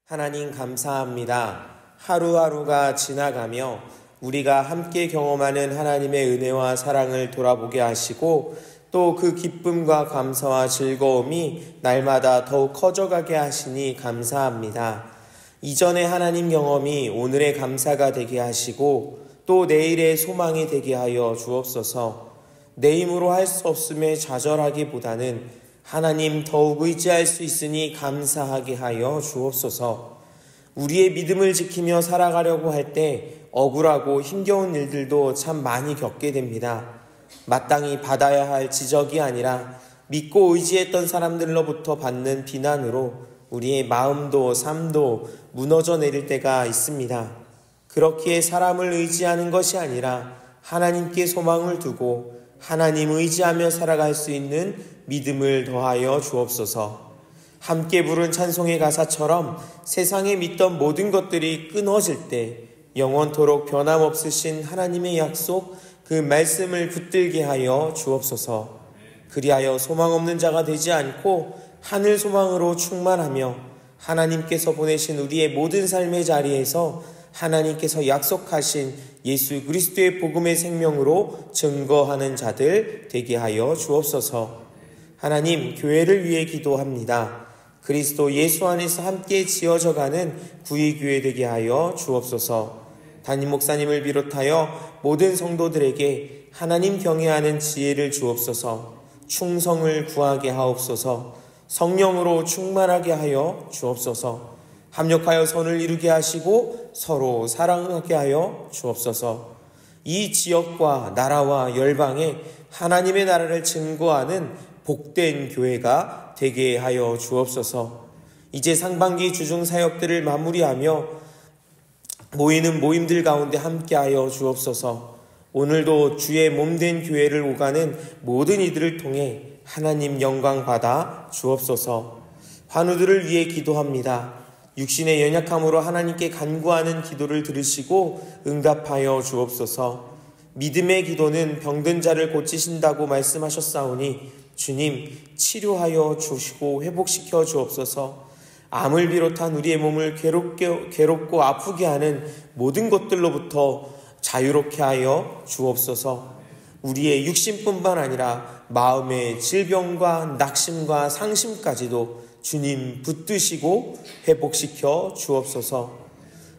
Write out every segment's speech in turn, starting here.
하나님 감사합니다. 하루하루가 지나가며 우리가 함께 경험하는 하나님의 은혜와 사랑을 돌아보게 하시고 또 그 기쁨과 감사와 즐거움이 날마다 더욱 커져가게 하시니 감사합니다. 이전의 하나님 경험이 오늘의 감사가 되게 하시고 또 내일의 소망이 되게 하여 주옵소서. 내 힘으로 할 수 없음에 좌절하기보다는 하나님 더욱 의지할 수 있으니 감사하게 하여 주옵소서. 우리의 믿음을 지키며 살아가려고 할 때 억울하고 힘겨운 일들도 참 많이 겪게 됩니다. 마땅히 받아야 할 지적이 아니라 믿고 의지했던 사람들로부터 받는 비난으로 우리의 마음도 삶도 무너져 내릴 때가 있습니다. 그렇기에 사람을 의지하는 것이 아니라 하나님께 소망을 두고 하나님 의지하며 살아갈 수 있는 믿음을 더하여 주옵소서. 함께 부른 찬송의 가사처럼 세상에 믿던 모든 것들이 끊어질 때 영원토록 변함없으신 하나님의 약속, 그 말씀을 붙들게 하여 주옵소서. 그리하여 소망 없는 자가 되지 않고 하늘 소망으로 충만하며 하나님께서 보내신 우리의 모든 삶의 자리에서 하나님께서 약속하신 예수 그리스도의 복음의 생명으로 증거하는 자들 되게 하여 주옵소서. 하나님, 교회를 위해 기도합니다. 그리스도 예수 안에서 함께 지어져가는 구의교회 되게 하여 주옵소서. 담임 목사님을 비롯하여 모든 성도들에게 하나님 경외하는 지혜를 주옵소서. 충성을 구하게 하옵소서. 성령으로 충만하게 하여 주옵소서. 합력하여 선을 이루게 하시고 서로 사랑하게 하여 주옵소서. 이 지역과 나라와 열방에 하나님의 나라를 증거하는 복된 교회가 되게 하여 주옵소서. 이제 상반기 주중 사역들을 마무리하며 모이는 모임들 가운데 함께하여 주옵소서. 오늘도 주의 몸된 교회를 오가는 모든 이들을 통해 하나님 영광 받아 주옵소서. 환우들을 위해 기도합니다. 육신의 연약함으로 하나님께 간구하는 기도를 들으시고 응답하여 주옵소서. 믿음의 기도는 병든 자를 고치신다고 말씀하셨사오니 주님 치료하여 주시고 회복시켜 주옵소서. 암을 비롯한 우리의 몸을 괴롭고 아프게 하는 모든 것들로부터 자유롭게 하여 주옵소서. 우리의 육신뿐만 아니라 마음의 질병과 낙심과 상심까지도 주님 붙드시고 회복시켜 주옵소서.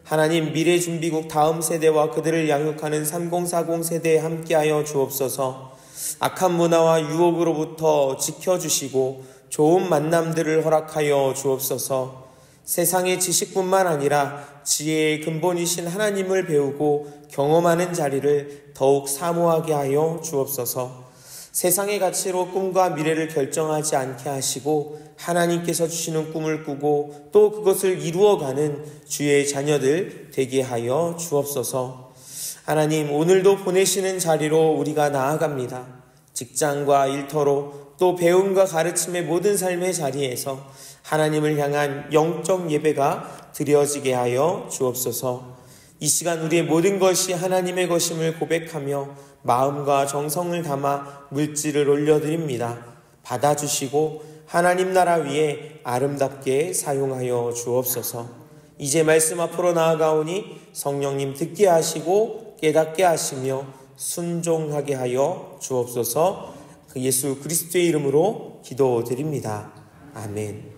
하나님, 미래준비국 다음 세대와 그들을 양육하는 3040 세대에 함께하여 주옵소서. 악한 문화와 유혹으로부터 지켜주시고 좋은 만남들을 허락하여 주옵소서. 세상의 지식뿐만 아니라 지혜의 근본이신 하나님을 배우고 경험하는 자리를 더욱 사모하게 하여 주옵소서. 세상의 가치로 꿈과 미래를 결정하지 않게 하시고 하나님께서 주시는 꿈을 꾸고 또 그것을 이루어가는 주의 자녀들 되게 하여 주옵소서. 하나님, 오늘도 보내시는 자리로 우리가 나아갑니다. 직장과 일터로 또 배움과 가르침의 모든 삶의 자리에서 하나님을 향한 영적 예배가 드려지게 하여 주옵소서. 이 시간 우리의 모든 것이 하나님의 것임을 고백하며 마음과 정성을 담아 물질을 올려드립니다. 받아주시고 하나님 나라 위에 아름답게 사용하여 주옵소서. 이제 말씀 앞으로 나아가오니 성령님 듣게 하시고 깨닫게 하시며 순종하게 하여 주옵소서. 그 예수 그리스도의 이름으로 기도드립니다. 아멘.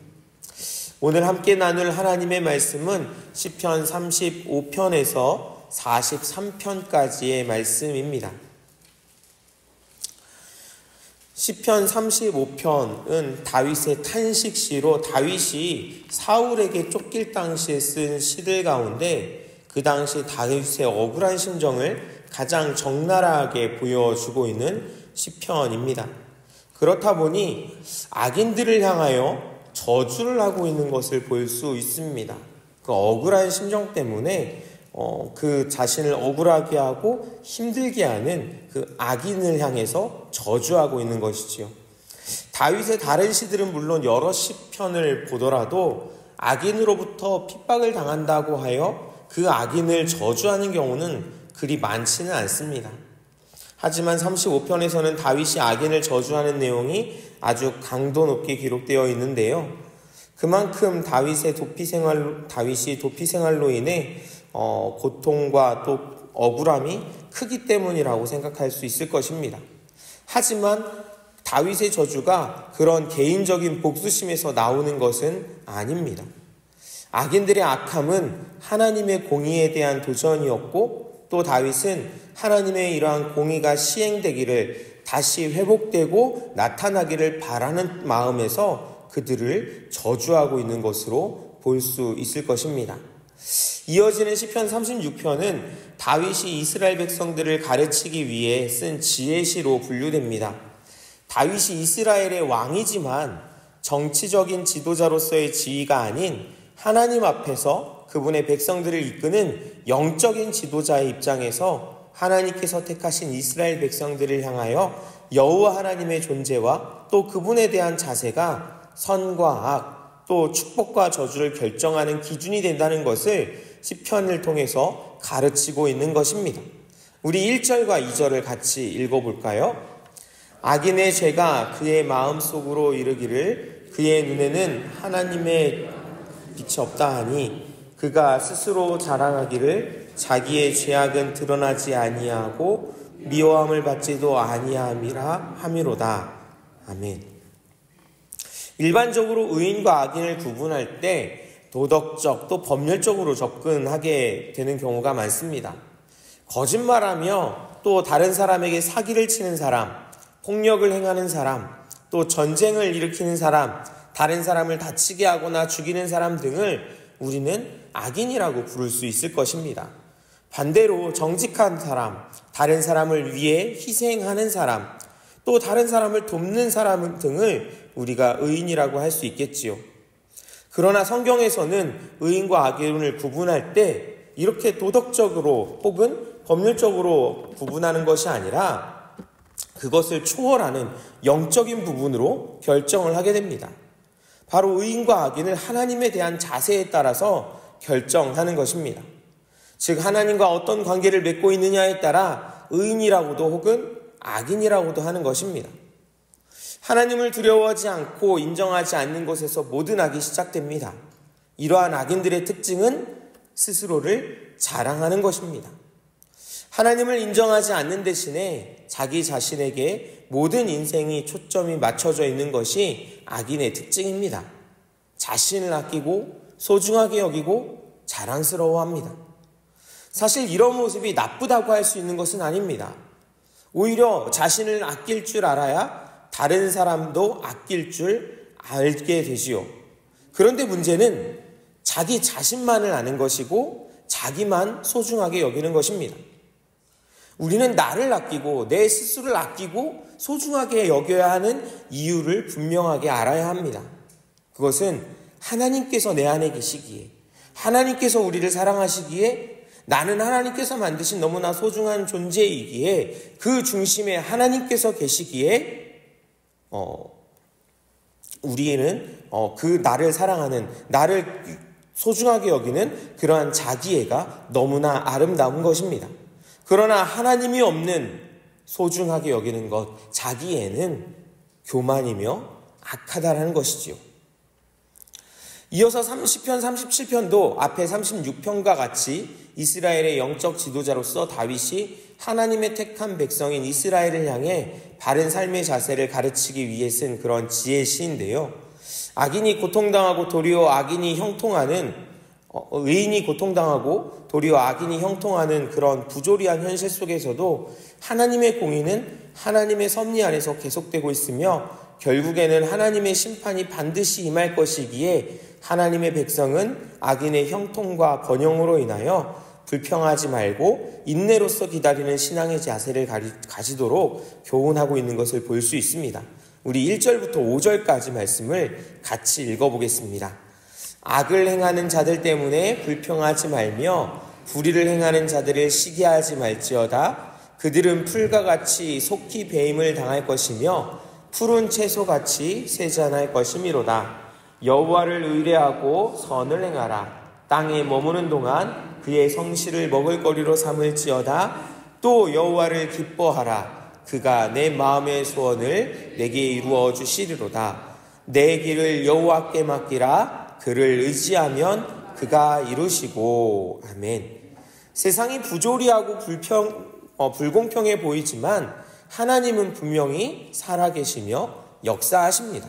오늘 함께 나눌 하나님의 말씀은 시편 35편에서 43편까지의 말씀입니다. 시편 35편은 다윗의 탄식시로 다윗이 사울에게 쫓길 당시에 쓴 시들 가운데 그 당시 다윗의 억울한 심정을 가장 적나라하게 보여주고 있는 시편입니다. 그렇다 보니 악인들을 향하여 저주를 하고 있는 것을 볼 수 있습니다. 그 억울한 심정 때문에 그 자신을 억울하게 하고 힘들게 하는 그 악인을 향해서 저주하고 있는 것이지요. 다윗의 다른 시들은 물론 여러 시편을 보더라도 악인으로부터 핍박을 당한다고 하여 그 악인을 저주하는 경우는 그리 많지는 않습니다. 하지만 35편에서는 다윗이 악인을 저주하는 내용이 아주 강도 높게 기록되어 있는데요. 그만큼 다윗이 도피 생활로 인해 고통과 또 억울함이 크기 때문이라고 생각할 수 있을 것입니다. 하지만 다윗의 저주가 그런 개인적인 복수심에서 나오는 것은 아닙니다. 악인들의 악함은 하나님의 공의에 대한 도전이었고, 또 다윗은 하나님의 이러한 공의가 시행되기를, 다시 회복되고 나타나기를 바라는 마음에서 그들을 저주하고 있는 것으로 볼 수 있을 것입니다. 이어지는 시편 36편은 다윗이 이스라엘 백성들을 가르치기 위해 쓴 지혜시로 분류됩니다. 다윗이 이스라엘의 왕이지만 정치적인 지도자로서의 지위가 아닌 하나님 앞에서 그분의 백성들을 이끄는 영적인 지도자의 입장에서 하나님께서 택하신 이스라엘 백성들을 향하여 여호와 하나님의 존재와 또 그분에 대한 자세가 선과 악, 또 축복과 저주를 결정하는 기준이 된다는 것을 시편을 통해서 가르치고 있는 것입니다. 우리 1절과 2절을 같이 읽어볼까요? 악인의 죄가 그의 마음속으로 이르기를 그의 눈에는 하나님의 빛이 없다 하니 그가 스스로 자랑하기를 자기의 죄악은 드러나지 아니하고 미워함을 받지도 아니함이라 하미로다. 아멘. 일반적으로 의인과 악인을 구분할 때 도덕적 또 법률적으로 접근하게 되는 경우가 많습니다. 거짓말하며 또 다른 사람에게 사기를 치는 사람, 폭력을 행하는 사람, 또 전쟁을 일으키는 사람, 다른 사람을 다치게 하거나 죽이는 사람 등을 우리는 악인이라고 부를 수 있을 것입니다. 반대로 정직한 사람, 다른 사람을 위해 희생하는 사람, 또 다른 사람을 돕는 사람 등을 우리가 의인이라고 할 수 있겠지요. 그러나 성경에서는 의인과 악인을 구분할 때 이렇게 도덕적으로 혹은 법률적으로 구분하는 것이 아니라 그것을 초월하는 영적인 부분으로 결정을 하게 됩니다. 바로 의인과 악인을 하나님에 대한 자세에 따라서 결정하는 것입니다. 즉 하나님과 어떤 관계를 맺고 있느냐에 따라 의인이라고도 혹은 악인이라고도 하는 것입니다. 하나님을 두려워하지 않고 인정하지 않는 곳에서 모든 악이 시작됩니다. 이러한 악인들의 특징은 스스로를 자랑하는 것입니다. 하나님을 인정하지 않는 대신에 자기 자신에게 모든 인생이 초점이 맞춰져 있는 것이 악인의 특징입니다. 자신을 아끼고 소중하게 여기고 자랑스러워합니다. 사실 이런 모습이 나쁘다고 할 수 있는 것은 아닙니다. 오히려 자신을 아낄 줄 알아야 다른 사람도 아낄 줄 알게 되지요. 그런데 문제는 자기 자신만을 아는 것이고 자기만 소중하게 여기는 것입니다. 우리는 나를 아끼고 내 스스로를 아끼고 소중하게 여겨야 하는 이유를 분명하게 알아야 합니다. 그것은 하나님께서 내 안에 계시기에, 하나님께서 우리를 사랑하시기에, 나는 하나님께서 만드신 너무나 소중한 존재이기에 그 중심에 하나님께서 계시기에 우리는 그 나를 사랑하는, 나를 소중하게 여기는 그러한 자기애가 너무나 아름다운 것입니다. 그러나 하나님이 없는 소중하게 여기는 것, 자기애는 교만이며 악하다라는 것이지요. 이어서 시편 37편도 앞에 36편과 같이 이스라엘의 영적 지도자로서 다윗이 하나님의 택한 백성인 이스라엘을 향해 바른 삶의 자세를 가르치기 위해 쓴 그런 지혜 시인데요. 악인이 고통당하고 도리어 악인이 형통하는, 의인이 고통당하고 도리어 악인이 형통하는 그런 부조리한 현실 속에서도 하나님의 공의는 하나님의 섭리 안에서 계속되고 있으며 결국에는 하나님의 심판이 반드시 임할 것이기에 하나님의 백성은 악인의 형통과 번영으로 인하여 불평하지 말고 인내로서 기다리는 신앙의 자세를 가지도록 교훈하고 있는 것을 볼 수 있습니다. 우리 1절부터 5절까지 말씀을 같이 읽어보겠습니다. 악을 행하는 자들 때문에 불평하지 말며 불의를 행하는 자들을 시기하지 말지어다. 그들은 풀과 같이 속히 배임을 당할 것이며 푸른 채소같이 세잔할 것이미로다. 여호와를 의뢰하고 선을 행하라. 땅에 머무는 동안 그의 성실을 먹을거리로 삼을지어다. 또 여호와를 기뻐하라. 그가 내 마음의 소원을 내게 이루어 주시리로다. 내 길을 여호와께 맡기라. 그를 의지하면 그가 이루시고. 아멘. 세상이 부조리하고 불공평해 보이지만 하나님은 분명히 살아계시며 역사하십니다.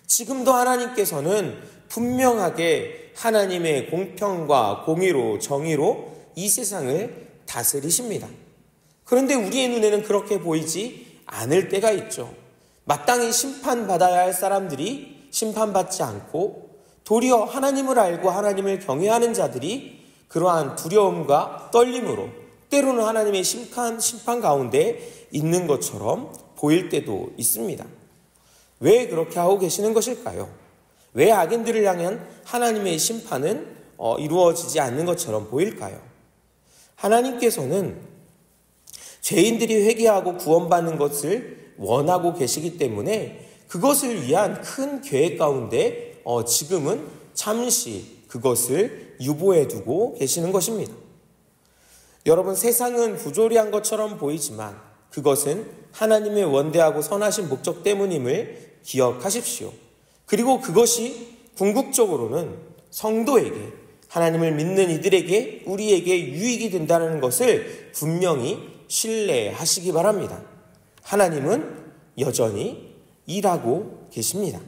지금도 하나님께서는 분명하게 하나님의 공평과 공의로 정의로 이 세상을 다스리십니다. 그런데 우리의 눈에는 그렇게 보이지 않을 때가 있죠. 마땅히 심판받아야 할 사람들이 심판받지 않고 도리어 하나님을 알고 하나님을 경외하는 자들이 그러한 두려움과 떨림으로 때로는 하나님의 심판 가운데 있는 것처럼 보일 때도 있습니다. 왜 그렇게 하고 계시는 것일까요? 왜 악인들을 향한 하나님의 심판은 이루어지지 않는 것처럼 보일까요? 하나님께서는 죄인들이 회개하고 구원받는 것을 원하고 계시기 때문에 그것을 위한 큰 계획 가운데 지금은 잠시 그것을 유보해 두고 계시는 것입니다. 여러분, 세상은 부조리한 것처럼 보이지만 그것은 하나님의 원대하고 선하신 목적 때문임을 기억하십시오. 그리고 그것이 궁극적으로는 성도에게, 하나님을 믿는 이들에게, 우리에게 유익이 된다는 것을 분명히 신뢰하시기 바랍니다. 하나님은 여전히 일하고 계십니다.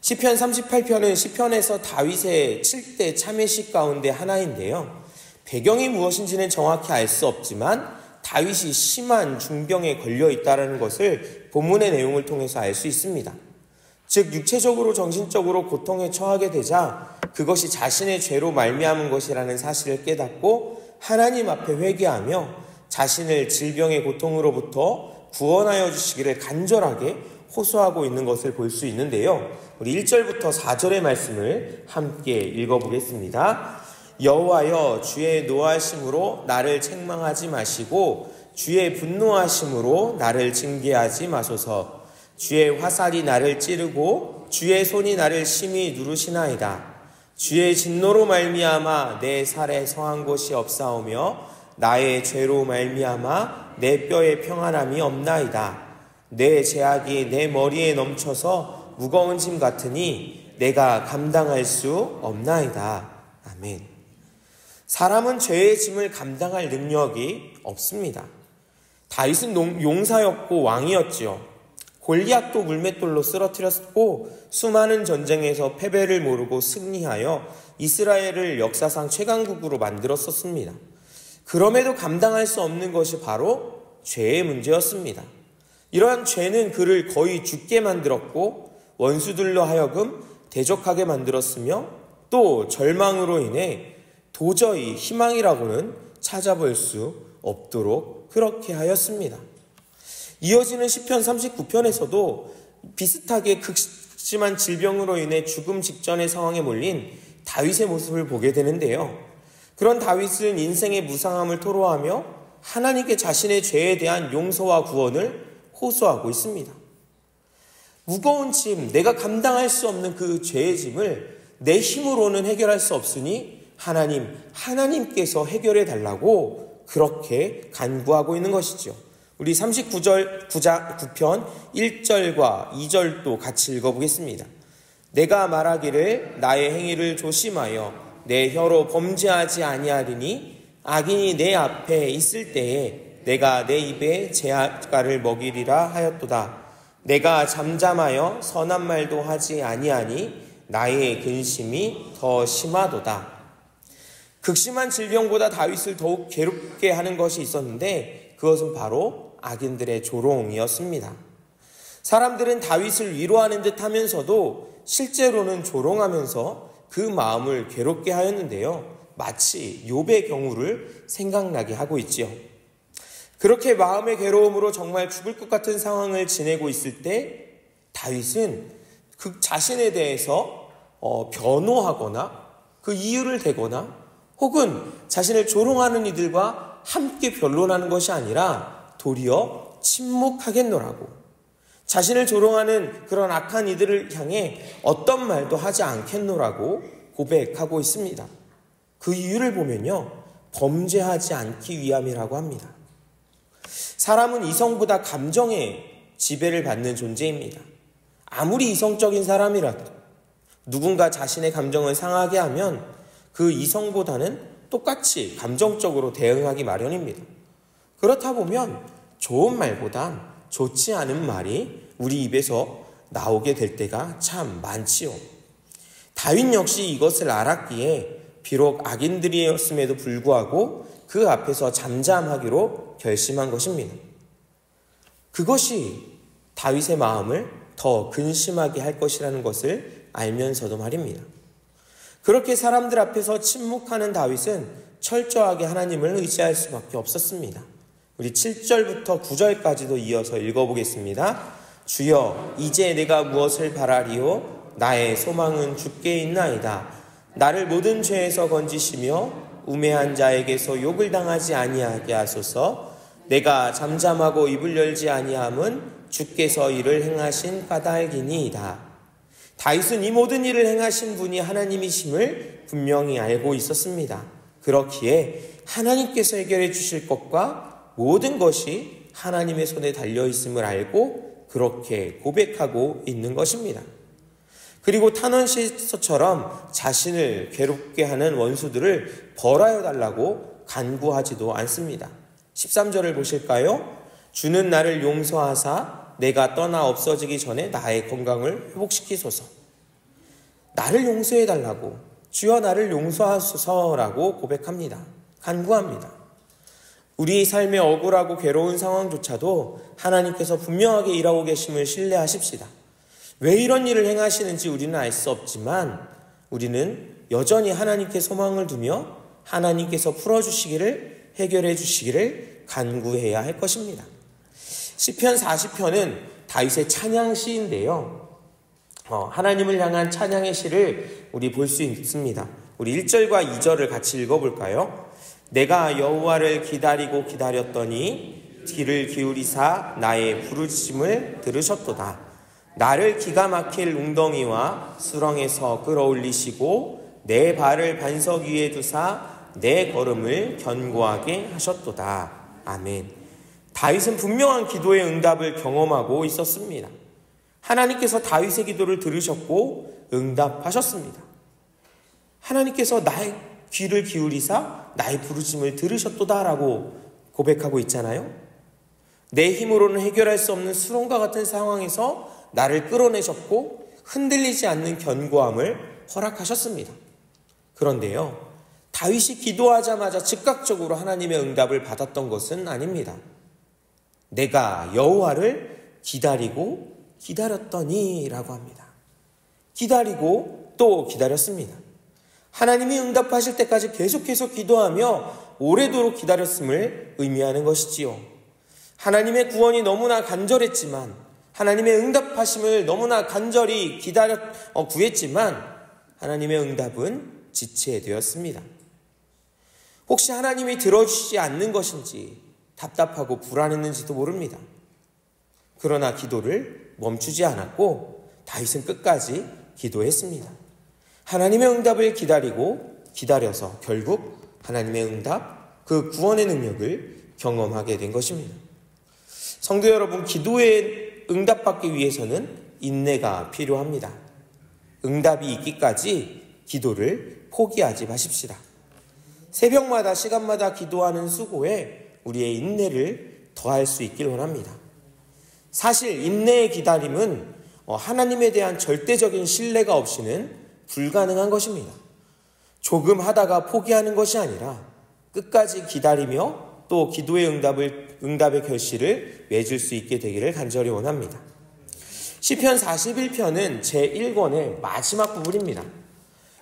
시편 38편은 시편에서 다윗의 7대 참회식 가운데 하나인데요. 배경이 무엇인지는 정확히 알 수 없지만 다윗이 심한 중병에 걸려 있다는 것을 본문의 내용을 통해서 알 수 있습니다. 즉 육체적으로 정신적으로 고통에 처하게 되자 그것이 자신의 죄로 말미암은 것이라는 사실을 깨닫고 하나님 앞에 회개하며 자신을 질병의 고통으로부터 구원하여 주시기를 간절하게 호소하고 있는 것을 볼 수 있는데요. 우리 1절부터 4절의 말씀을 함께 읽어보겠습니다. 여호와여, 주의 노하심으로 나를 책망하지 마시고 주의 분노하심으로 나를 징계하지 마소서. 주의 화살이 나를 찌르고 주의 손이 나를 심히 누르시나이다. 주의 진노로 말미암아 내 살에 성한 곳이 없사오며 나의 죄로 말미암아 내 뼈에 평안함이 없나이다. 내 죄악이 내 머리에 넘쳐서 무거운 짐 같으니 내가 감당할 수 없나이다. 아멘. 사람은 죄의 짐을 감당할 능력이 없습니다. 다윗은 용사였고 왕이었지요. 골리앗도 물맷돌로 쓰러뜨렸고 수많은 전쟁에서 패배를 모르고 승리하여 이스라엘을 역사상 최강국으로 만들었었습니다. 그럼에도 감당할 수 없는 것이 바로 죄의 문제였습니다. 이러한 죄는 그를 거의 죽게 만들었고 원수들로 하여금 대적하게 만들었으며 또 절망으로 인해 도저히 희망이라고는 찾아볼 수 없도록 그렇게 하였습니다. 이어지는 시편 39편에서도 비슷하게 극심한 질병으로 인해 죽음 직전의 상황에 몰린 다윗의 모습을 보게 되는데요. 그런 다윗은 인생의 무상함을 토로하며 하나님께 자신의 죄에 대한 용서와 구원을 호소하고 있습니다. 무거운 짐, 내가 감당할 수 없는 그 죄의 짐을 내 힘으로는 해결할 수 없으니 하나님께서 해결해 달라고 그렇게 간구하고 있는 것이죠. 우리 39편 1절과 2절도 같이 읽어보겠습니다. 내가 말하기를 나의 행위를 조심하여 내 혀로 범죄하지 아니하리니 악인이 내 앞에 있을 때에 내가 내 입에 제아가를 먹이리라 하였도다. 내가 잠잠하여 선한 말도 하지 아니하니 나의 근심이 더 심하도다. 극심한 질병보다 다윗을 더욱 괴롭게 하는 것이 있었는데 그것은 바로 악인들의 조롱이었습니다. 사람들은 다윗을 위로하는 듯 하면서도 실제로는 조롱하면서 그 마음을 괴롭게 하였는데요. 마치 욥의 경우를 생각나게 하고 있지요. 그렇게 마음의 괴로움으로 정말 죽을 것 같은 상황을 지내고 있을 때 다윗은 그 자신에 대해서 변호하거나 그 이유를 대거나 혹은 자신을 조롱하는 이들과 함께 변론하는 것이 아니라 도리어 침묵하겠노라고, 자신을 조롱하는 그런 악한 이들을 향해 어떤 말도 하지 않겠노라고 고백하고 있습니다. 그 이유를 보면요, 범죄하지 않기 위함이라고 합니다. 사람은 이성보다 감정에 지배를 받는 존재입니다. 아무리 이성적인 사람이라도 누군가 자신의 감정을 상하게 하면 그 이성보다는 똑같이 감정적으로 대응하기 마련입니다. 그렇다 보면 좋은 말보단 좋지 않은 말이 우리 입에서 나오게 될 때가 참 많지요. 다윗 역시 이것을 알았기에 비록 악인들이었음에도 불구하고 그 앞에서 잠잠하기로 결심한 것입니다. 그것이 다윗의 마음을 더 근심하게 할 것이라는 것을 알면서도 말입니다. 그렇게 사람들 앞에서 침묵하는 다윗은 철저하게 하나님을 의지할 수밖에 없었습니다. 우리 7절부터 9절까지도 이어서 읽어보겠습니다. 주여, 이제 내가 무엇을 바라리요? 나의 소망은 주께 있나이다. 나를 모든 죄에서 건지시며 우매한 자에게서 욕을 당하지 아니하게 하소서. 내가 잠잠하고 입을 열지 아니함은 주께서 이를 행하신 까닭이니이다. 다윗은 이 모든 일을 행하신 분이 하나님이심을 분명히 알고 있었습니다. 그렇기에 하나님께서 해결해 주실 것과 모든 것이 하나님의 손에 달려있음을 알고 그렇게 고백하고 있는 것입니다. 그리고 탄원시서처럼 자신을 괴롭게 하는 원수들을 벌하여 달라고 간구하지도 않습니다. 13절을 보실까요? 주는 나를 용서하사 내가 떠나 없어지기 전에 나의 건강을 회복시키소서. 나를 용서해달라고, 주여 나를 용서하소서라고 고백합니다. 간구합니다. 우리 삶의 억울하고 괴로운 상황조차도 하나님께서 분명하게 일하고 계심을 신뢰하십시다. 왜 이런 일을 행하시는지 우리는 알 수 없지만 우리는 여전히 하나님께 소망을 두며 하나님께서 풀어주시기를, 해결해 주시기를 간구해야 할 것입니다. 시편 40편은 다윗의 찬양 시인데요. 하나님을 향한 찬양의 시를 우리 볼 수 있습니다. 우리 1절과 2절을 같이 읽어볼까요? 내가 여호와를 기다리고 기다렸더니 귀를 기울이사 나의 부르짖음을 들으셨도다. 나를 기가 막힐 웅덩이와 수렁에서 끌어올리시고 내 발을 반석 위에 두사 내 걸음을 견고하게 하셨도다. 아멘. 다윗은 분명한 기도의 응답을 경험하고 있었습니다. 하나님께서 다윗의 기도를 들으셨고 응답하셨습니다. 하나님께서 나의 귀를 기울이사 나의 부르심을 들으셨도다라고 고백하고 있잖아요. 내 힘으로는 해결할 수 없는 수렁과 같은 상황에서 나를 끌어내셨고 흔들리지 않는 견고함을 허락하셨습니다. 그런데요, 다윗이 기도하자마자 즉각적으로 하나님의 응답을 받았던 것은 아닙니다. 내가 여호와를 기다리고 기다렸더니 라고 합니다. 기다리고 또 기다렸습니다. 하나님이 응답하실 때까지 계속해서 기도하며 오래도록 기다렸음을 의미하는 것이지요. 하나님의 구원이 너무나 간절했지만, 하나님의 응답하심을 너무나 간절히 구했지만 하나님의 응답은 지체되었습니다. 혹시 하나님이 들어주시지 않는 것인지 답답하고 불안했는지도 모릅니다. 그러나 기도를 멈추지 않았고 다윗은 끝까지 기도했습니다. 하나님의 응답을 기다리고 기다려서 결국 하나님의 응답, 그 구원의 능력을 경험하게 된 것입니다. 성도 여러분, 기도에 응답받기 위해서는 인내가 필요합니다. 응답이 있기까지 기도를 포기하지 마십시다. 새벽마다 시간마다 기도하는 수고에 우리의 인내를 더할 수 있길 원합니다. 사실 인내의 기다림은 하나님에 대한 절대적인 신뢰가 없이는 불가능한 것입니다. 조금 하다가 포기하는 것이 아니라 끝까지 기다리며 또 기도의 응답의 결실을 맺을 수 있게 되기를 간절히 원합니다. 시편 41편은 제1권의 마지막 부분입니다.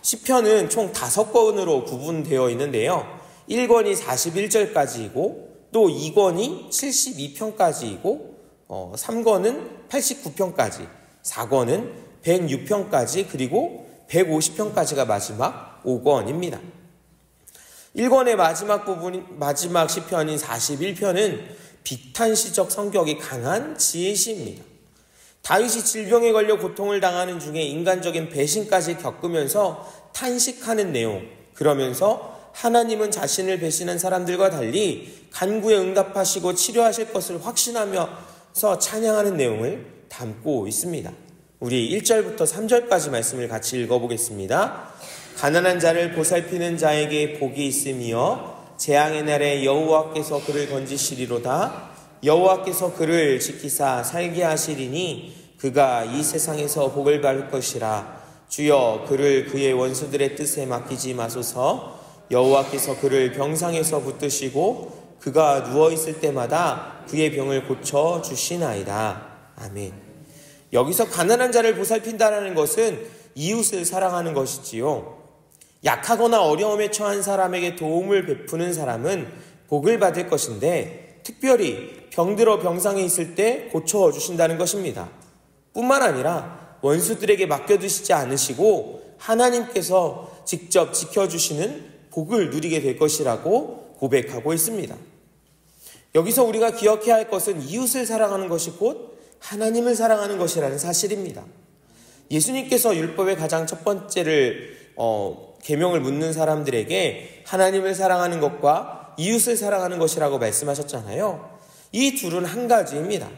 시편은 총 5권으로 구분되어 있는데요. 1권이 41절까지이고 또 2권이 72편까지이고 3권은 89편까지, 4권은 106편까지, 그리고 150편까지가 마지막 5권입니다. 1권의 마지막 시편인 41편은 비탄시적 성격이 강한 지혜시입니다. 다윗이 질병에 걸려 고통을 당하는 중에 인간적인 배신까지 겪으면서 탄식하는 내용, 그러면서 하나님은 자신을 배신한 사람들과 달리 간구에 응답하시고 치료하실 것을 확신하면서 찬양하는 내용을 담고 있습니다. 우리 1절부터 3절까지 말씀을 같이 읽어보겠습니다. 가난한 자를 보살피는 자에게 복이 있으며 재앙의 날에 여호와께서 그를 건지시리로다. 여호와께서 그를 지키사 살게 하시리니 그가 이 세상에서 복을 받을 것이라. 주여 그를 그의 원수들의 뜻에 맡기지 마소서. 여호와께서 그를 병상에서 붙드시고 그가 누워있을 때마다 그의 병을 고쳐 주시나이다. 아멘. 여기서 가난한 자를 보살핀다라는 것은 이웃을 사랑하는 것이지요. 약하거나 어려움에 처한 사람에게 도움을 베푸는 사람은 복을 받을 것인데, 특별히 병들어 병상에 있을 때 고쳐주신다는 것입니다. 뿐만 아니라 원수들에게 맡겨두시지 않으시고 하나님께서 직접 지켜주시는 복을 누리게 될 것이라고 고백하고 있습니다. 여기서 우리가 기억해야 할 것은 이웃을 사랑하는 것이 곧 하나님을 사랑하는 것이라는 사실입니다. 예수님께서 율법의 가장 첫 번째를 계명을 묻는 사람들에게 하나님을 사랑하는 것과 이웃을 사랑하는 것이라고 말씀하셨잖아요. 이 둘은 한 가지입니다.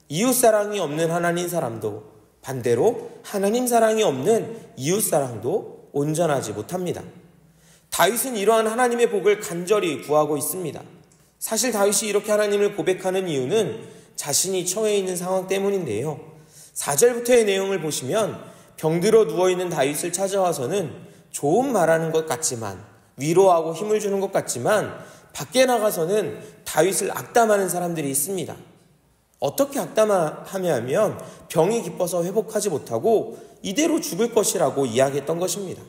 이웃 사랑이 없는 하나님 사람도, 반대로 하나님 사랑이 없는 이웃 사랑도 온전하지 못합니다. 다윗은 이러한 하나님의 복을 간절히 구하고 있습니다. 사실 다윗이 이렇게 하나님을 고백하는 이유는 자신이 처해 있는 상황 때문인데요. 4절부터의 내용을 보시면 병들어 누워있는 다윗을 찾아와서는 좋은 말하는 것 같지만, 위로하고 힘을 주는 것 같지만 밖에 나가서는 다윗을 악담하는 사람들이 있습니다. 어떻게 악담하냐면 병이 깊어서 회복하지 못하고 이대로 죽을 것이라고 이야기했던 것입니다.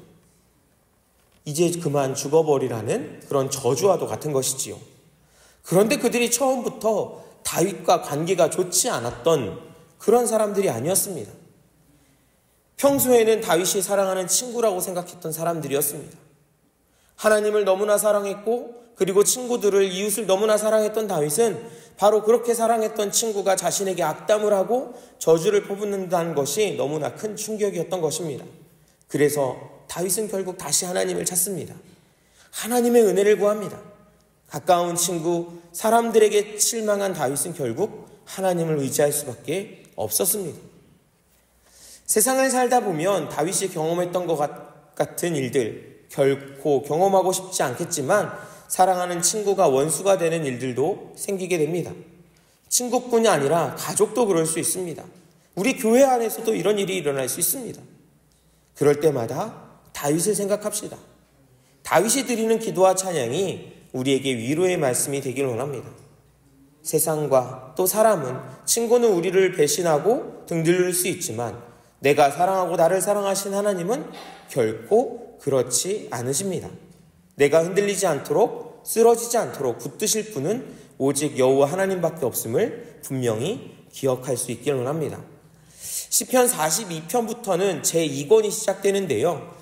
이제 그만 죽어버리라는 그런 저주와도 같은 것이지요. 그런데 그들이 처음부터 다윗과 관계가 좋지 않았던 그런 사람들이 아니었습니다. 평소에는 다윗이 사랑하는 친구라고 생각했던 사람들이었습니다. 하나님을 너무나 사랑했고, 그리고 친구들을, 이웃을 너무나 사랑했던 다윗은 바로 그렇게 사랑했던 친구가 자신에게 악담을 하고 저주를 퍼붓는다는 것이 너무나 큰 충격이었던 것입니다. 그래서 다윗은 결국 다시 하나님을 찾습니다. 하나님의 은혜를 구합니다. 가까운 친구, 사람들에게 실망한 다윗은 결국 하나님을 의지할 수밖에 없었습니다. 세상을 살다 보면 다윗이 경험했던 것 같은 일들 결코 경험하고 싶지 않겠지만, 사랑하는 친구가 원수가 되는 일들도 생기게 됩니다. 친구뿐이 아니라 가족도 그럴 수 있습니다. 우리 교회 안에서도 이런 일이 일어날 수 있습니다. 그럴 때마다 다윗을 생각합시다. 다윗이 드리는 기도와 찬양이 우리에게 위로의 말씀이 되길 원합니다. 세상과 또 사람은, 친구는 우리를 배신하고 등들릴 수 있지만 내가 사랑하고 나를 사랑하신 하나님은 결코 그렇지 않으십니다. 내가 흔들리지 않도록, 쓰러지지 않도록 붙드실 분은 오직 여호와 하나님밖에 없음을 분명히 기억할 수 있기를 원합니다. 시편 42편부터는 제2권이 시작되는데요.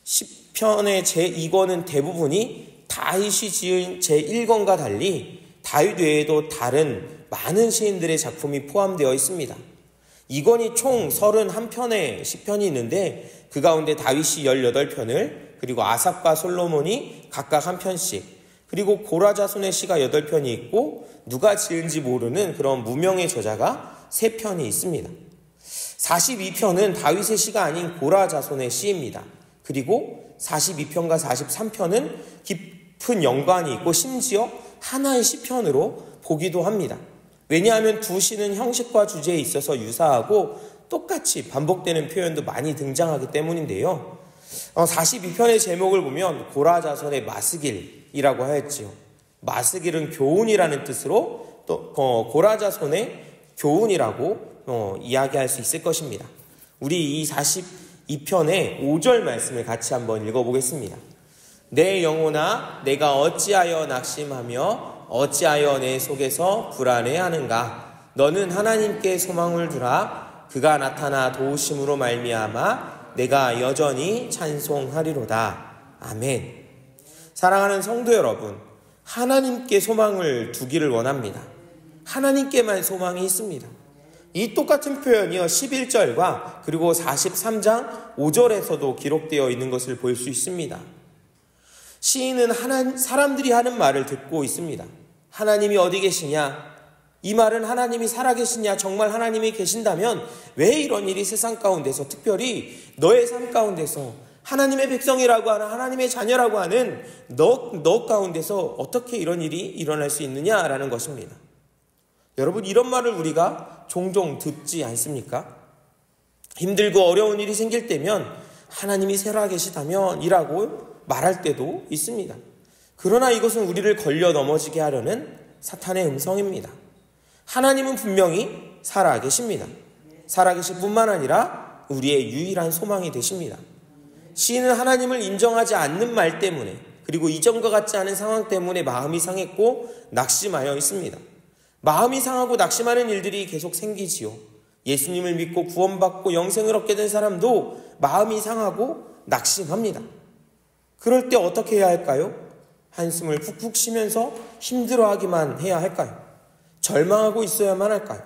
시편의 제2권은 대부분이 다윗이 지은 제1권과 달리 다윗 외에도 다른 많은 시인들의 작품이 포함되어 있습니다. 2권이 총 31편의 시편이 있는데 그 가운데 다윗이 18편을, 그리고 아삽과 솔로몬이 각각 한 편씩, 그리고 고라 자손의 시가 8편이 있고 누가 지은지 모르는 그런 무명의 저자가 3편이 있습니다. 42편은 다윗의 시가 아닌 고라 자손의 시입니다. 그리고 42편과 43편은 깊은 연관이 있고 심지어 하나의 시편으로 보기도 합니다. 왜냐하면 두 시는 형식과 주제에 있어서 유사하고 똑같이 반복되는 표현도 많이 등장하기 때문인데요. 42편의 제목을 보면 고라 자손의 마스길이라고 하였지요. 마스길은 교훈이라는 뜻으로 또 고라 자손의 교훈이라고 이야기할 수 있을 것입니다. 우리 이 42편의 5절 말씀을 같이 한번 읽어보겠습니다. 내 영혼아, 내가 어찌하여 낙심하며 어찌하여 내 속에서 불안해하는가? 너는 하나님께 소망을 두라. 그가 나타나 도우심으로 말미암아 내가 여전히 찬송하리로다. 아멘. 사랑하는 성도 여러분, 하나님께 소망을 두기를 원합니다. 하나님께만 소망이 있습니다. 이 똑같은 표현이요 11절과 그리고 43장 5절에서도 기록되어 있는 것을 볼 수 있습니다. 시인은 사람들이 하는 말을 듣고 있습니다. 하나님이 어디 계시냐? 이 말은 하나님이 살아계시냐, 정말 하나님이 계신다면 왜 이런 일이 세상 가운데서, 특별히 너의 삶 가운데서, 하나님의 백성이라고 하는, 하나님의 자녀라고 하는 너 가운데서 어떻게 이런 일이 일어날 수 있느냐라는 것입니다. 여러분, 이런 말을 우리가 종종 듣지 않습니까? 힘들고 어려운 일이 생길 때면 하나님이 살아계시다면 이라고 말할 때도 있습니다. 그러나 이것은 우리를 걸려 넘어지게 하려는 사탄의 음성입니다. 하나님은 분명히 살아계십니다. 살아계실 뿐만 아니라 우리의 유일한 소망이 되십니다. 시인은 하나님을 인정하지 않는 말 때문에, 그리고 이전과 같지 않은 상황 때문에 마음이 상했고 낙심하여 있습니다. 마음이 상하고 낙심하는 일들이 계속 생기지요. 예수님을 믿고 구원받고 영생을 얻게 된 사람도 마음이 상하고 낙심합니다. 그럴 때 어떻게 해야 할까요? 한숨을 푹푹 쉬면서 힘들어하기만 해야 할까요? 절망하고 있어야만 할까요?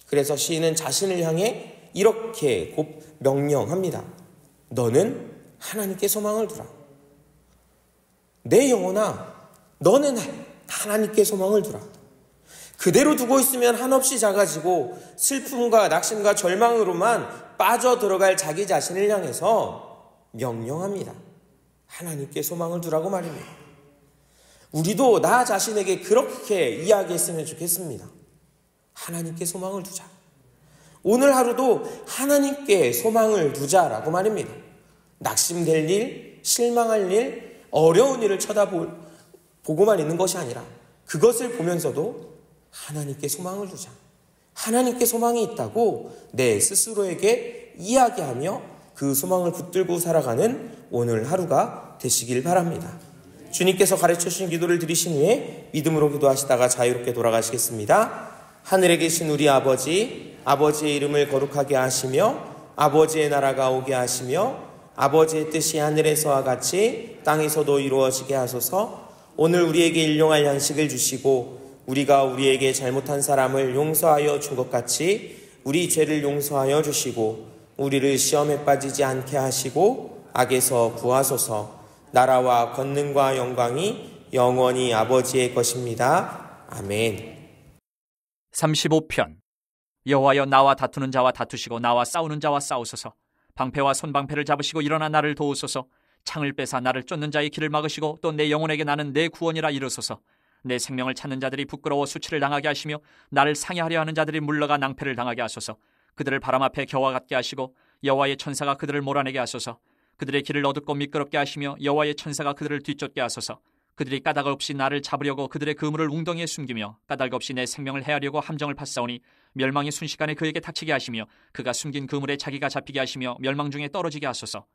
그래서 시인은 자신을 향해 이렇게 곧 명령합니다. 너는 하나님께 소망을 두라. 내 영혼아, 너는 하나님께 소망을 두라. 그대로 두고 있으면 한없이 작아지고 슬픔과 낙심과 절망으로만 빠져들어갈 자기 자신을 향해서 명령합니다. 하나님께 소망을 두라고 말입니다. 우리도 나 자신에게 그렇게 이야기했으면 좋겠습니다. 하나님께 소망을 두자. 오늘 하루도 하나님께 소망을 두자라고 말입니다. 낙심될 일, 실망할 일, 어려운 일을 쳐다보고만 있는 것이 아니라 그것을 보면서도 하나님께 소망을 두자. 하나님께 소망이 있다고 내 스스로에게 이야기하며 그 소망을 붙들고 살아가는 오늘 하루가 되시길 바랍니다. 주님께서 가르쳐주신 기도를 드리신 후에 믿음으로 기도하시다가 자유롭게 돌아가시겠습니다. 하늘에 계신 우리 아버지, 아버지의 이름을 거룩하게 하시며 아버지의 나라가 오게 하시며 아버지의 뜻이 하늘에서와 같이 땅에서도 이루어지게 하소서. 오늘 우리에게 일용할 양식을 주시고 우리가 우리에게 잘못한 사람을 용서하여 준 것 같이 우리 죄를 용서하여 주시고 우리를 시험에 빠지지 않게 하시고 악에서 구하소서. 나라와 권능과 영광이 영원히 아버지의 것입니다. 아멘. 35편. 여호와여, 나와 다투는 자와 다투시고 나와 싸우는 자와 싸우소서. 방패와 손방패를 잡으시고 일어나 나를 도우소서. 창을 빼사 나를 쫓는 자의 길을 막으시고 또 내 영혼에게 나는 내 구원이라 이르소서. 내 생명을 찾는 자들이 부끄러워 수치를 당하게 하시며 나를 상해하려 하는 자들이 물러가 낭패를 당하게 하소서. 그들을 바람 앞에 겨와 같게 하시고 여호와의 천사가 그들을 몰아내게 하소서. 그들의 길을 어둡고 미끄럽게 하시며 여호와의 천사가 그들을 뒤쫓게 하소서. 그들이 까닭 없이 나를 잡으려고 그들의 그물을 웅덩이에 숨기며 까닭 없이 내 생명을 해하려고 함정을 팠사오니 멸망이 순식간에 그에게 닥치게 하시며 그가 숨긴 그물에 자기가 잡히게 하시며 멸망 중에 떨어지게 하소서.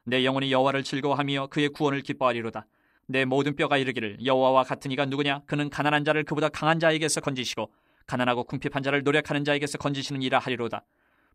내 영혼이 여호와를 즐거워하며 그의 구원을 기뻐하리로다. 내 모든 뼈가 이르기를 여호와와 같은 이가 누구냐? 그는 가난한 자를 그보다 강한 자에게서 건지시고 가난하고 궁핍한 자를 노력하는 자에게서 건지시는 이라 하리로다.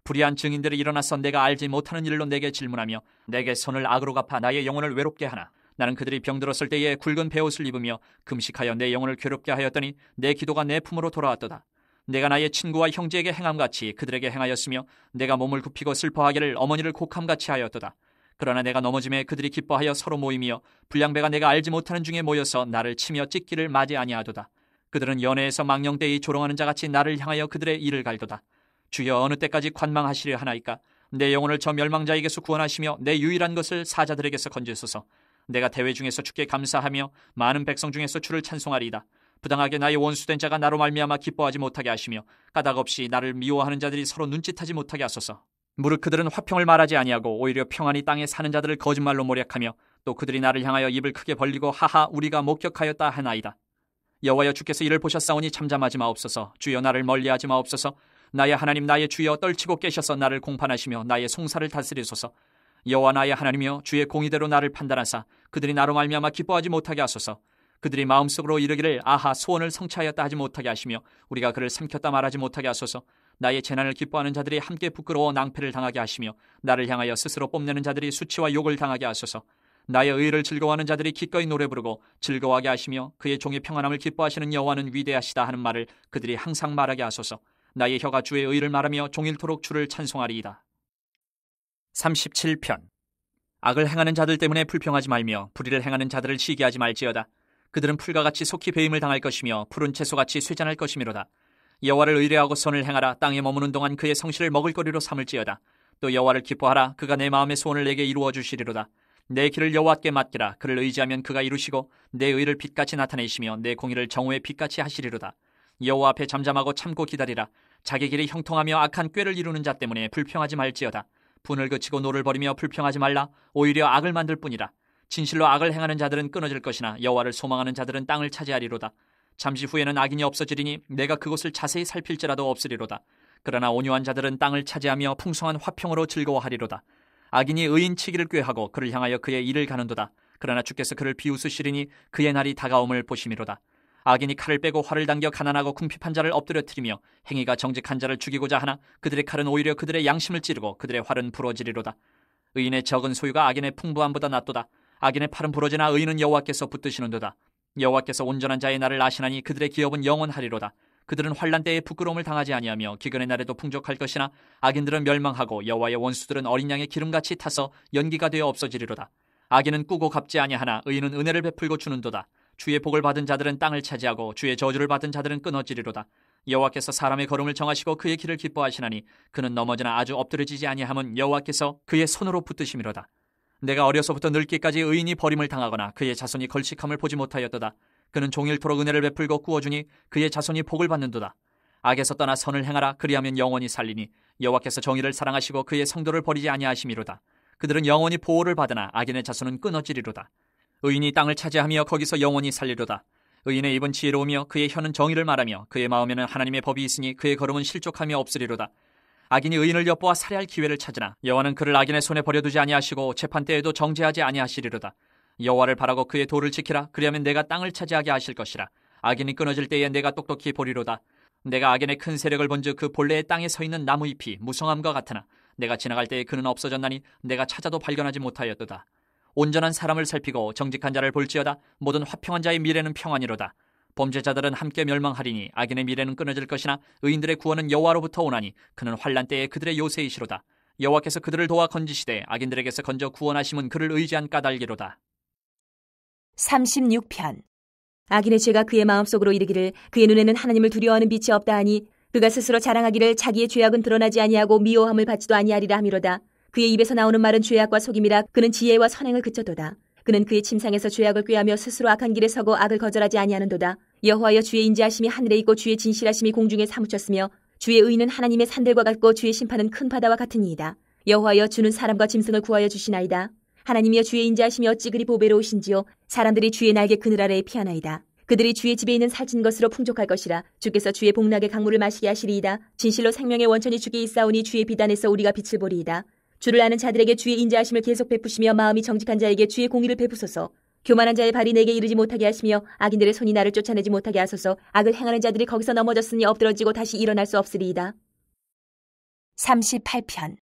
불의한 증인들이 일어나서 내가 알지 못하는 일로 내게 질문하며 내게 선을 악으로 갚아 나의 영혼을 외롭게 하나. 나는 그들이 병들었을 때에 굵은 베옷을 입으며 금식하여 내 영혼을 괴롭게 하였더니 내 기도가 내 품으로 돌아왔도다. 내가 나의 친구와 형제에게 행함같이 그들에게 행하였으며 내가 몸을 굽히고 슬퍼하기를 어머니를 곡함같이 하였도다. 그러나 내가 넘어짐에 그들이 기뻐하여 서로 모이며 불량배가 내가 알지 못하는 중에 모여서 나를 치며 찢기를 맞이 아니하도다. 그들은 연회에서 망령되이 조롱하는 자같이 나를 향하여 그들의 이를 갈도다. 주여, 어느 때까지 관망하시려 하나이까? 내 영혼을 저 멸망자에게서 구원하시며 내 유일한 것을 사자들에게서 건지소서. 내가 대회 중에서 주께 감사하며 많은 백성 중에서 주를 찬송하리이다. 부당하게 나의 원수된 자가 나로 말미암아 기뻐하지 못하게 하시며 까닭 없이 나를 미워하는 자들이 서로 눈짓하지 못하게 하소서. 무릇 그들은 화평을 말하지 아니하고 오히려 평안히 땅에 사는 자들을 거짓말로 모략하며 또 그들이 나를 향하여 입을 크게 벌리고 하하 우리가 목격하였다 하나이다. 여호와여, 주께서 이를 보셨사오니 잠잠하지 마옵소서. 주여, 나를 멀리하지 마옵소서. 나의 하나님 나의 주여, 떨치고 깨셔서 나를 공판하시며 나의 송사를 다스리소서. 여호와 나의 하나님이여, 주의 공의대로 나를 판단하사 그들이 나로 말미암아 기뻐하지 못하게 하소서. 그들이 마음속으로 이르기를 아하 소원을 성취하였다 하지 못하게 하시며 우리가 그를 삼켰다 말하지 못하게 하소서. 나의 재난을 기뻐하는 자들이 함께 부끄러워 낭패를 당하게 하시며 나를 향하여 스스로 뽐내는 자들이 수치와 욕을 당하게 하소서. 나의 의를 즐거워하는 자들이 기꺼이 노래 부르고 즐거워하게 하시며 그의 종의 평안함을 기뻐하시는 여호와는 위대하시다 하는 말을 그들이 항상 말하게 하소서. 나의 혀가 주의 의를 말하며 종일토록 주를 찬송하리이다. 37편. 악을 행하는 자들 때문에 불평하지 말며 불의를 행하는 자들을 시기하지 말지어다. 그들은 풀과 같이 속히 배임을 당할 것이며 푸른 채소같이 쇠잔할 것이미로다. 여호와를 의뢰하고 선을 행하라. 땅에 머무는 동안 그의 성실을 먹을거리로 삼을지어다. 또 여호와를 기뻐하라. 그가 내 마음의 소원을 내게 이루어 주시리로다. 내 길을 여호와께 맡기라. 그를 의지하면 그가 이루시고 내 의를 빛같이 나타내시며 내 공의를 정오의 빛같이 하시리로다. 여호와 앞에 잠잠하고 참고 기다리라. 자기 길이 형통하며 악한 꾀를 이루는 자 때문에 불평하지 말지어다. 분을 그치고 노를 버리며 불평하지 말라. 오히려 악을 만들 뿐이라. 진실로 악을 행하는 자들은 끊어질 것이나 여호와를 소망하는 자들은 땅을 차지하리로다. 잠시 후에는 악인이 없어지리니 내가 그곳을 자세히 살필지라도 없으리로다. 그러나 온유한 자들은 땅을 차지하며 풍성한 화평으로 즐거워하리로다. 악인이 의인 치기를 꾀하고 그를 향하여 그의 일을 가는도다. 그러나 주께서 그를 비웃으시리니 그의 날이 다가옴을 보심이로다. 악인이 칼을 빼고 활을 당겨 가난하고 궁핍한 자를 엎드려뜨리며 행위가 정직한 자를 죽이고자 하나 그들의 칼은 오히려 그들의 양심을 찌르고 그들의 활은 부러지리로다. 의인의 적은 소유가 악인의 풍부함보다 낫도다. 악인의 팔은 부러지나 의인은 여호와께서 붙드시는도다. 여호와께서 온전한 자의 날을 아시나니 그들의 기업은 영원하리로다. 그들은 환난 때에 부끄러움을 당하지 아니하며 기근의 날에도 풍족할 것이나 악인들은 멸망하고 여호와의 원수들은 어린 양의 기름같이 타서 연기가 되어 없어지리로다. 악인은 꾸고 갚지 아니하나 의인은 은혜를 베풀고 주는도다. 주의 복을 받은 자들은 땅을 차지하고 주의 저주를 받은 자들은 끊어지리로다. 여호와께서 사람의 걸음을 정하시고 그의 길을 기뻐하시나니 그는 넘어지나 아주 엎드려지지 아니함은 여호와께서 그의 손으로 붙드심이로다. 내가 어려서부터 늙기까지 의인이 버림을 당하거나 그의 자손이 걸식함을 보지 못하였도다. 그는 종일토록 은혜를 베풀고 구워주니 그의 자손이 복을 받는도다. 악에서 떠나 선을 행하라. 그리하면 영원히 살리니 여호와께서 정의를 사랑하시고 그의 성도를 버리지 아니하심이로다. 그들은 영원히 보호를 받으나 악인의 자손은 끊어지리로다. 의인이 땅을 차지하며 거기서 영원히 살리로다. 의인의 입은 지혜로우며 그의 혀는 정의를 말하며 그의 마음에는 하나님의 법이 있으니 그의 걸음은 실족하며 없으리로다. 악인이 의인을 엿보아 살해할 기회를 찾으나 여호와는 그를 악인의 손에 버려두지 아니하시고 재판 때에도 정죄하지 아니하시리로다. 여호와를 바라고 그의 도를 지키라. 그리하면 내가 땅을 차지하게 하실 것이라. 악인이 끊어질 때에 내가 똑똑히 보리로다. 내가 악인의 큰 세력을 본즉 그 본래의 땅에 서 있는 나무 잎이 무성함과 같으나 내가 지나갈 때에 그는 없어졌나니 내가 찾아도 발견하지 못하였도다. 온전한 사람을 살피고 정직한 자를 볼지어다. 모든 화평한 자의 미래는 평안이로다. 범죄자들은 함께 멸망하리니 악인의 미래는 끊어질 것이나 의인들의 구원은 여호와로부터 오나니 그는 환난 때에 그들의 요새이시로다. 여호와께서 그들을 도와 건지시되 악인들에게서 건져 구원하심은 그를 의지한 까닭이로다. 36편. 악인의 죄가 그의 마음속으로 이르기를 그의 눈에는 하나님을 두려워하는 빛이 없다 하니 그가 스스로 자랑하기를 자기의 죄악은 드러나지 아니하고 미워함을 받지도 아니하리라 하미로다. 그의 입에서 나오는 말은 죄악과 속임이라. 그는 지혜와 선행을 그쳤도다. 그는 그의 침상에서 죄악을 꾀하며 스스로 악한 길에 서고 악을 거절하지 아니하는도다. 여호와여, 주의 인자하심이 하늘에 있고 주의 진실하심이 공중에 사무쳤으며 주의 의는 하나님의 산들과 같고 주의 심판은 큰 바다와 같으니이다. 여호와여, 주는 사람과 짐승을 구하여 주시나이다. 하나님이여, 주의 인자하심이 어찌 그리 보배로우신지요. 사람들이 주의 날개 그늘 아래에 피하나이다. 그들이 주의 집에 있는 살찐 것으로 풍족할 것이라. 주께서 주의 복락의 강물을 마시게 하시리이다. 진실로 생명의 원천이 주께 있사오니 주의 비단에서 우리가 빛을 보리이다. 주를 아는 자들에게 주의 인자하심을 계속 베푸시며 마음이 정직한 자에게 주의 공의를 베푸소서. 교만한 자의 발이 내게 이르지 못하게 하시며 악인들의 손이 나를 쫓아내지 못하게 하소서. 악을 행하는 자들이 거기서 넘어졌으니 엎드러지고 다시 일어날 수 없으리이다. 38편.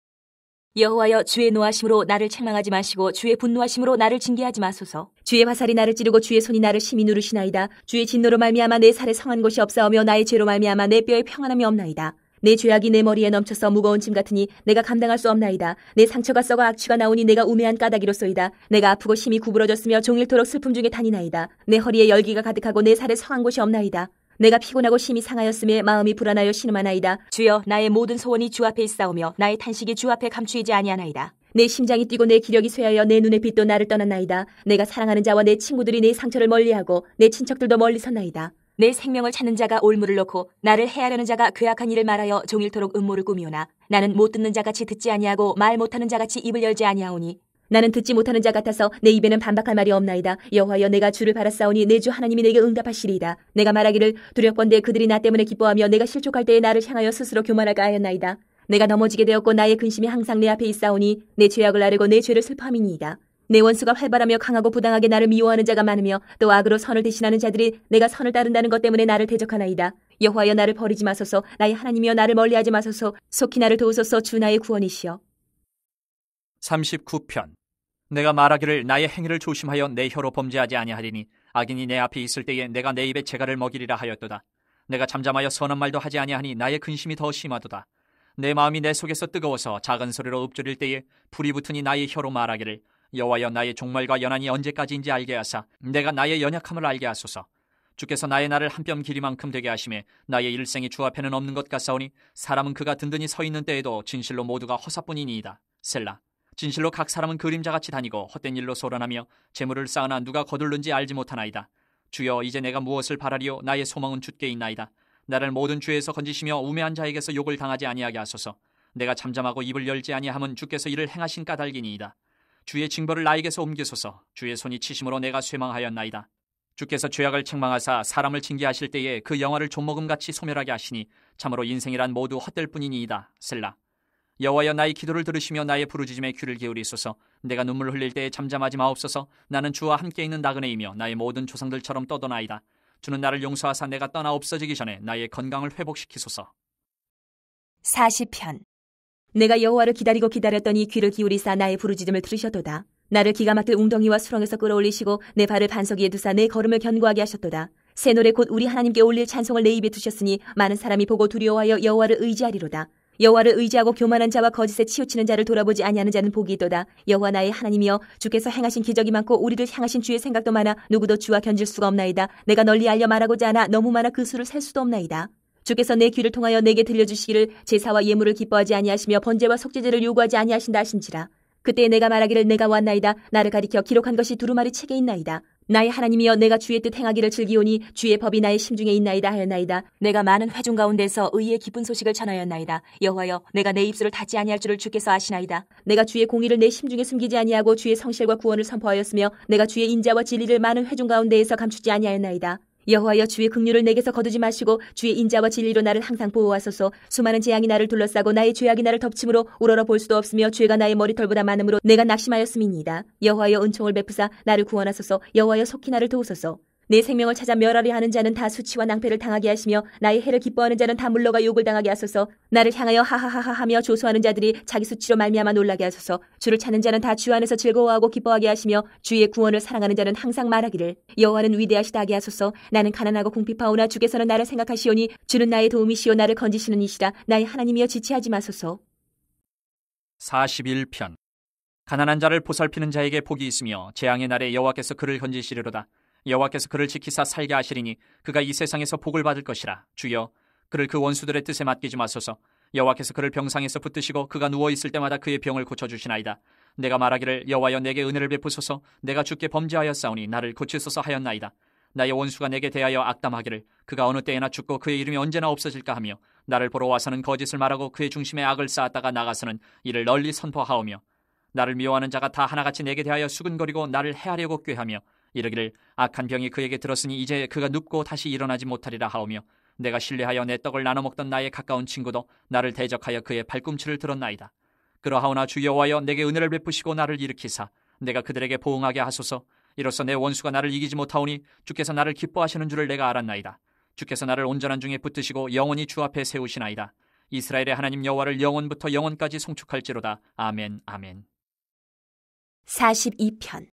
여호와여, 주의 노하심으로 나를 책망하지 마시고 주의 분노하심으로 나를 징계하지 마소서. 주의 화살이 나를 찌르고 주의 손이 나를 심히 누르시나이다. 주의 진노로 말미암아 내 살에 성한 곳이 없사오며 나의 죄로 말미암아 내 뼈에 평안함이 없나이다. 내 죄악이 내 머리에 넘쳐서 무거운 짐 같으니 내가 감당할 수 없나이다. 내 상처가 썩어 악취가 나오니 내가 우매한 까닭이로소이다. 내가 아프고 심히 구부러졌으며 종일토록 슬픔 중에 다니나이다. 내 허리에 열기가 가득하고 내 살에 성한 곳이 없나이다. 내가 피곤하고 심히 상하였음에 마음이 불안하여 신음하나이다. 주여, 나의 모든 소원이 주 앞에 있사오며 나의 탄식이 주 앞에 감추이지 아니하나이다. 내 심장이 뛰고 내 기력이 쇠하여 내 눈의 빛도 나를 떠났나이다. 내가 사랑하는 자와 내 친구들이 내 상처를 멀리하고 내 친척들도 멀리 섰나이다. 내 생명을 찾는 자가 올무를 놓고 나를 해하려는 자가 괴악한 일을 말하여 종일토록 음모를 꾸미오나 나는 못 듣는 자같이 듣지 아니하고 말 못하는 자같이 입을 열지 아니하오니 나는 듣지 못하는 자 같아서 내 입에는 반박할 말이 없나이다. 여호와여, 내가 주를 바랐사오니 내 주 하나님이 내게 응답하시리이다. 내가 말하기를 두렵건대 그들이 나 때문에 기뻐하며 내가 실족할 때에 나를 향하여 스스로 교만할까 하였나이다. 내가 넘어지게 되었고 나의 근심이 항상 내 앞에 있사오니 내 죄악을 아뢰고 내 죄를 슬퍼함이니이다. 내 원수가 활발하며 강하고 부당하게 나를 미워하는 자가 많으며 또 악으로 선을 대신하는 자들이 내가 선을 따른다는 것 때문에 나를 대적하나이다. 여호와여, 나를 버리지 마소서. 나의 하나님이여, 나를 멀리하지 마소서. 속히 나를 도우소서. 주 나의 구원이시여. 39편. 내가 말하기를 나의 행위를 조심하여 내 혀로 범죄하지 아니하리니 악인이 내 앞에 있을 때에 내가 내 입에 재갈을 먹이리라 하였도다. 내가 잠잠하여 선한 말도 하지 아니하니 나의 근심이 더 심하도다. 내 마음이 내 속에서 뜨거워서 작은 소리로 읊조릴 때에 불이 붙으니 나의 혀로 말하기를 여호와여, 나의 종말과 연한이 언제까지인지 알게 하사 내가 나의 연약함을 알게 하소서. 주께서 나의 날을 한 뼘 길이만큼 되게 하심에 나의 일생이 주 앞에는 없는 것 같사오니 사람은 그가 든든히 서 있는 때에도 진실로 모두가 허사뿐이니이다. 셀라. 진실로 각 사람은 그림자같이 다니고 헛된 일로 소란하며 재물을 쌓으나 누가 거둘는지 알지 못하나이다. 주여, 이제 내가 무엇을 바라리요? 나의 소망은 주께 있나이다. 나를 모든 죄에서 건지시며 우매한 자에게서 욕을 당하지 아니하게 하소서. 내가 잠잠하고 입을 열지 아니함은 주께서 이를 행하신 까닭이니이다. 주의 징벌을 나에게서 옮기소서. 주의 손이 치심으로 내가 쇠망하였나이다. 주께서 죄악을 책망하사 사람을 징계하실 때에 그 영화를 좀먹음같이 소멸하게 하시니 참으로 인생이란 모두 헛될 뿐이니이다. 셀라. 여호와여, 나의 기도를 들으시며 나의 부르짖음에 귀를 기울이소서. 내가 눈물 흘릴 때에 잠잠하지 마옵소서. 나는 주와 함께 있는 나그네이며 나의 모든 조상들처럼 떠도나이다. 주는 나를 용서하사 내가 떠나 없어지기 전에 나의 건강을 회복시키소서. 40편. 내가 여호와를 기다리고 기다렸더니 귀를 기울이사 나의 부르짖음을 들으셨도다. 나를 기가 막힐 웅덩이와 수렁에서 끌어올리시고 내 발을 반석 위에 두사 내 걸음을 견고하게 하셨도다. 새 노래 곧 우리 하나님께 올릴 찬송을 내 입에 두셨으니 많은 사람이 보고 두려워하여 여호와를 의지하리로다. 여호와를 의지하고 교만한 자와 거짓에 치우치는 자를 돌아보지 아니하는 자는 복이 있도다. 여호와 나의 하나님이여, 주께서 행하신 기적이 많고 우리를 향하신 주의 생각도 많아 누구도 주와 견질 수가 없나이다. 내가 널리 알려 말하고자 하나 너무 많아 그 수를 셀 수도 없나이다. 주께서 내 귀를 통하여 내게 들려주시기를 제사와 예물을 기뻐하지 아니하시며 번제와 속죄제를 요구하지 아니하신다 하신지라. 그때 내가 말하기를 내가 왔나이다. 나를 가리켜 기록한 것이 두루마리 책에 있나이다. 나의 하나님이여, 내가 주의 뜻 행하기를 즐기오니 주의 법이 나의 심중에 있나이다 하였나이다. 내가 많은 회중 가운데서 의의 기쁜 소식을 전하였나이다. 여호와여, 내가 내 입술을 닫지 아니할 줄을 주께서 아시나이다. 내가 주의 공의를 내 심중에 숨기지 아니하고 주의 성실과 구원을 선포하였으며 내가 주의 인자와 진리를 많은 회중 가운데에서 감추지 아니하였나이다. 여호와여, 주의 긍휼을 내게서 거두지 마시고 주의 인자와 진리로 나를 항상 보호하소서. 수많은 재앙이 나를 둘러싸고 나의 죄악이 나를 덮침으로 우러러 볼 수도 없으며 죄가 나의 머리털보다 많음으로 내가 낙심하였음이니이다. 여호와여, 은총을 베푸사 나를 구원하소서. 여호와여, 속히 나를 도우소서. 내 생명을 찾아 멸하려 하는 자는 다 수치와 낭패를 당하게 하시며 나의 해를 기뻐하는 자는 다 물러가 욕을 당하게 하소서. 나를 향하여 하하하하 하며 조소하는 자들이 자기 수치로 말미암아 놀라게 하소서. 주를 찾는 자는 다 주 안에서 즐거워하고 기뻐하게 하시며 주의 구원을 사랑하는 자는 항상 말하기를 여호와는 위대하시다 하게 하소서. 나는 가난하고 궁핍하오나 주께서는 나를 생각하시오니 주는 나의 도움이시오. 나를 건지시는 이시라. 나의 하나님이여, 지체하지 마소서. 41편. 가난한 자를 보살피는 자에게 복이 있으며 재앙의 날에 여호와께서 그를 건지시리로다. 여호와께서 그를 지키사 살게 하시리니 그가 이 세상에서 복을 받을 것이라. 주여, 그를 그 원수들의 뜻에 맡기지 마소서. 여호와께서 그를 병상에서 붙드시고 그가 누워있을 때마다 그의 병을 고쳐주시나이다. 내가 말하기를 여호와여, 내게 은혜를 베푸소서. 내가 주께 범죄하였사오니 나를 고치소서 하였나이다. 나의 원수가 내게 대하여 악담하기를 그가 어느 때에나 죽고 그의 이름이 언제나 없어질까 하며 나를 보러 와서는 거짓을 말하고 그의 중심에 악을 쌓았다가 나가서는 이를 널리 선포하오며 나를 미워하는 자가 다 하나같이 내게 대하여 수근거리고 나를 해하려고 꾀하며 이르기를 악한 병이 그에게 들었으니 이제 그가 눕고 다시 일어나지 못하리라 하오며 내가 신뢰하여 내 떡을 나눠 먹던 나의 가까운 친구도 나를 대적하여 그의 발꿈치를 들었나이다. 그러하오나 주 여호와여, 내게 은혜를 베푸시고 나를 일으키사 내가 그들에게 보응하게 하소서. 이로써 내 원수가 나를 이기지 못하오니 주께서 나를 기뻐하시는 줄을 내가 알았나이다. 주께서 나를 온전한 중에 붙드시고 영원히 주 앞에 세우시나이다. 이스라엘의 하나님 여호와를 영원부터 영원까지 송축할지로다. 아멘, 아멘. 42편.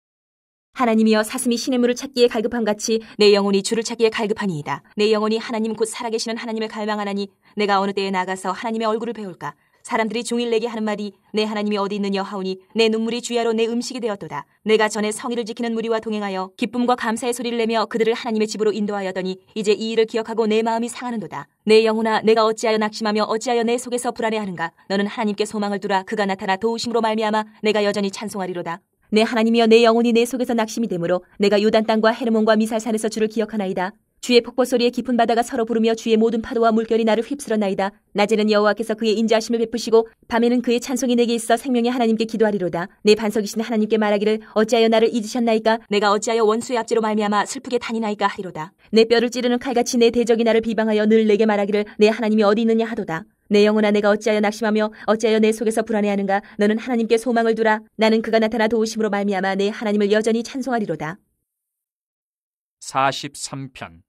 하나님이여, 사슴이 시냇물을 찾기에 갈급함같이 내 영혼이 주를 찾기에 갈급하니이다. 내 영혼이 하나님 곧 살아계시는 하나님을 갈망하나니 내가 어느 때에 나가서 하나님의 얼굴을 배울까. 사람들이 종일 내게 하는 말이 내 하나님이 어디 있느냐 하오니 내 눈물이 주야로 내 음식이 되었도다. 내가 전에 성의를 지키는 무리와 동행하여 기쁨과 감사의 소리를 내며 그들을 하나님의 집으로 인도하였더니 이제 이 일을 기억하고 내 마음이 상하는도다. 내 영혼아, 내가 어찌하여 낙심하며 어찌하여 내 속에서 불안해하는가. 너는 하나님께 소망을 두라. 그가 나타나 도우심으로 말미암아 내가 여전히 찬송하리로다. 내 하나님이여, 내 영혼이 내 속에서 낙심이 되므로 내가 요단 땅과 헤르몬과 미살산에서 주를 기억하나이다. 주의 폭포 소리에 깊은 바다가 서로 부르며 주의 모든 파도와 물결이 나를 휩쓸어나이다. 낮에는 여호와께서 그의 인자하심을 베푸시고 밤에는 그의 찬송이 내게 있어 생명의 하나님께 기도하리로다. 내 반석이신 하나님께 말하기를 어찌하여 나를 잊으셨나이까. 내가 어찌하여 원수의 압제로 말미암아 슬프게 다니나이까 하리로다. 내 뼈를 찌르는 칼같이 내 대적이 나를 비방하여 늘 내게 말하기를 내 하나님이 어디 있느냐 하도다. 내 영혼아, 내가 어찌하여 낙심하며 어찌하여 내 속에서 불안해하는가. 너는 하나님께 소망을 두라. 나는 그가 나타나 도우심으로 말미암아 내 하나님을 여전히 찬송하리로다. 43편.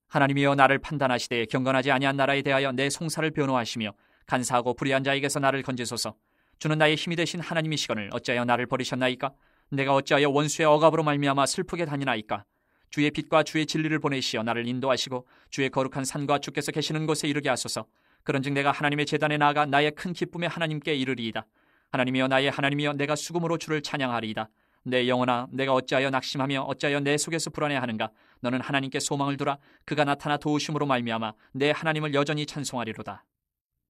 하나님이여, 나를 판단하시되 경건하지 아니한 나라에 대하여 내 송사를 변호하시며 간사하고 불의한 자에게서 나를 건지소서. 주는 나의 힘이 되신 하나님이시거늘 어찌하여 나를 버리셨나이까. 내가 어찌하여 원수의 억압으로 말미암아 슬프게 다니나이까. 주의 빛과 주의 진리를 보내시어 나를 인도하시고 주의 거룩한 산과 주께서 계시는 곳에 이르게 하소서. 그런즉 내가 하나님의 제단에 나아가 나의 큰 기쁨의 하나님께 이르리이다. 하나님이여, 나의 하나님이여, 내가 수금으로 주를 찬양하리이다. 내 영혼아, 내가 어찌하여 낙심하며 어찌하여 내 속에서 불안해하는가? 너는 하나님께 소망을 두라. 그가 나타나 도우심으로 말미암아 내 하나님을 여전히 찬송하리로다.